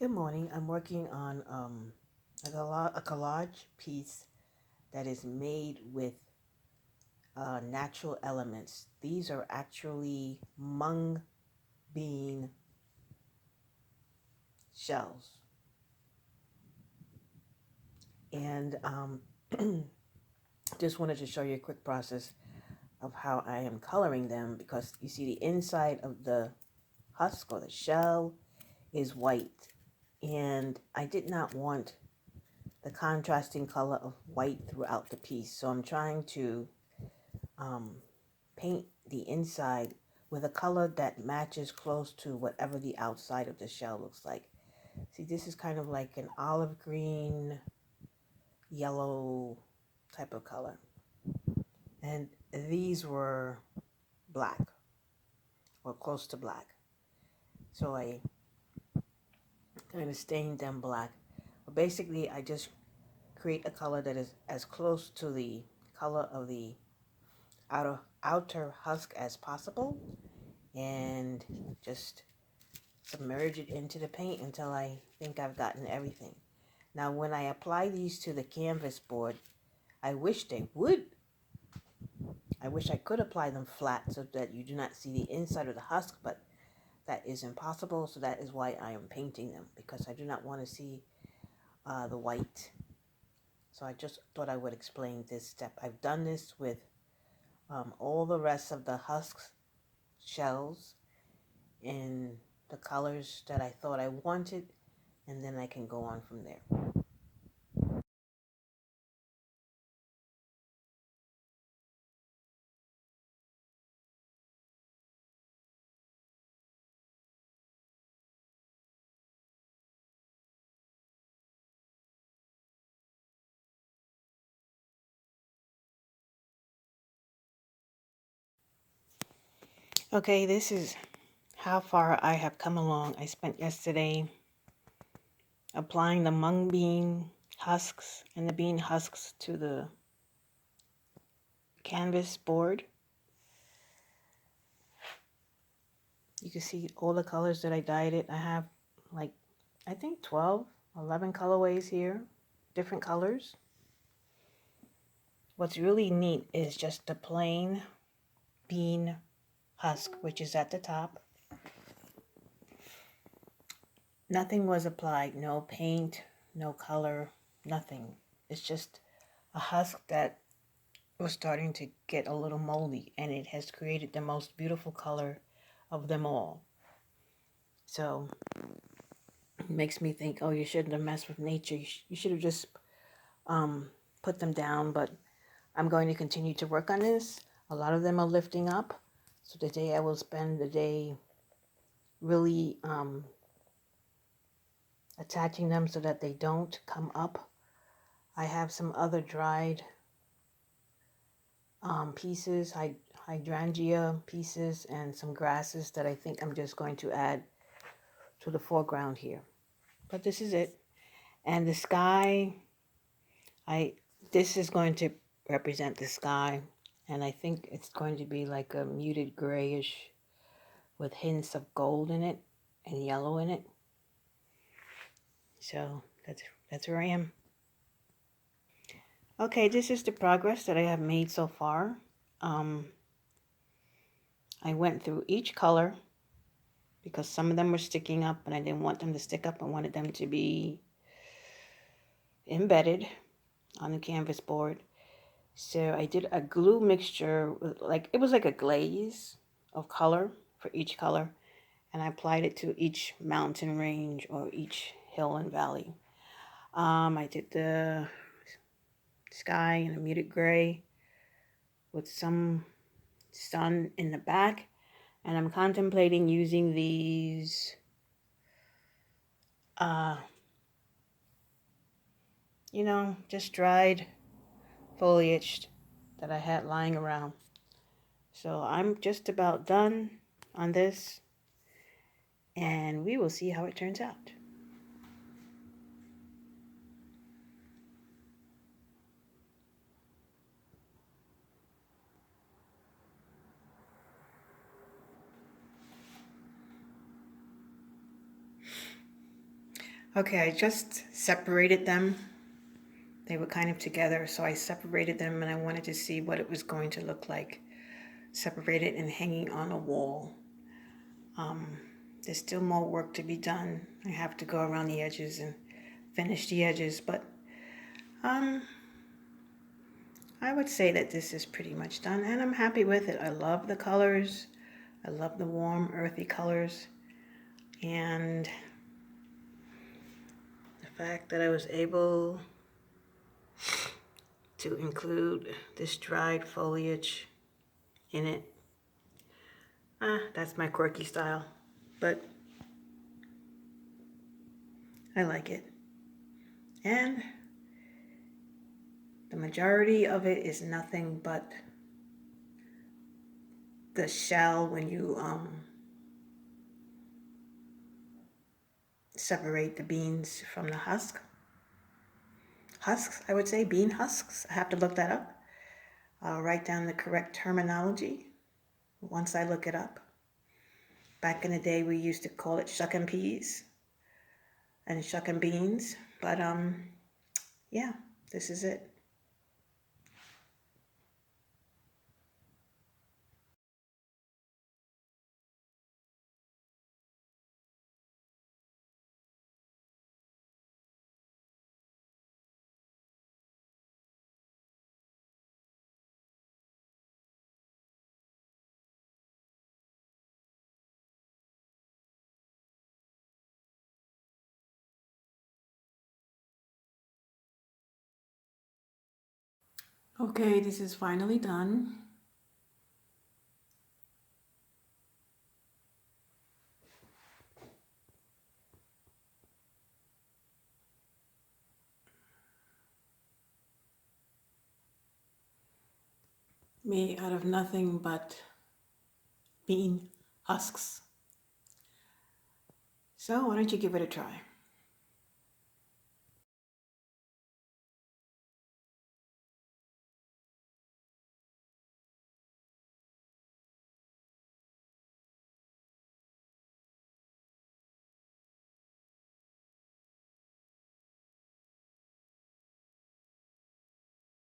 Good morning. I'm working on a collage piece that is made with natural elements. These are actually mung bean shells. And just wanted to show you a quick process of how I am coloring them, because you see the inside of the husk or the shell is white. And I did not want the contrasting color of white throughout the piece. So I'm trying to um, paint the inside with a color that matches close to whatever the outside of the shell looks like. See, this is kind of like an olive green, yellow type of color. And these were black or close to black. So I kind of stained them black. But basically, I just create a color that is as close to the color of the outer husk as possible, and just submerge it into the paint until I think I've gotten everything. Now, when I apply these to the canvas board, I wish they would. I wish I could apply them flat so that you do not see the inside of the husk, but that is impossible. So that is why I am painting them, because I do not want to see the white. So I just thought I would explain this step. I've done this with all the rest of the husks, shells, in the colors that I thought I wanted, and then I can go on from there. Okay, this is how far I have come along. I spent yesterday applying the mung bean husks and the bean husks to the canvas board. You can see all the colors that I dyed it. I have like, I think 12, 11 colorways here, different colors. What's really neat is just the plain bean husk, which is at the top. Nothing was applied, no paint, no color, nothing. It's just a husk that was starting to get a little moldy, and it has created the most beautiful color of them all. So it makes me think, oh, you shouldn't have messed with nature. You should have just put them down. But I'm going to continue to work on this. A lot of them are lifting up. So today I will spend the day really attaching them so that they don't come up. I have some other dried pieces, hydrangea pieces, and some grasses that I think I'm just going to add to the foreground here. But this is it. And the sky, this is going to represent the sky, and I think it's going to be like a muted grayish with hints of gold in it and yellow in it. So that's where I am. Okay, this is the progress that I have made so far. I went through each color because some of them were sticking up and I didn't want them to stick up. I wanted them to be embedded on the canvas board. So I did a glue mixture, like it was like a glaze of color for each color, and I applied it to each mountain range or each hill and valley. I did the sky in a muted gray with some sun in the back, and I'm contemplating using these just dried foliage that I had lying around. So I'm just about done on this, and we will see how it turns out. Okay, I just separated them. They were kind of together, so I separated them and I wanted to see what it was going to look like separated and hanging on a wall. There's still more work to be done. I have to go around the edges and finish the edges, but I would say that this is pretty much done and I'm happy with it. I love the colors. I love the warm, earthy colors. And the fact that I was able to include this dried foliage in it. That's my quirky style, but I like it. And the majority of it is nothing but the shell when you separate the beans from the husk. Husks, I would say, bean husks. I have to look that up. I'll write down the correct terminology once I look it up. Back in the day, we used to call it shucking peas and shucking beans, but yeah, this is it. Okay, this is finally done. Made out of nothing but bean husks. So why don't you give it a try?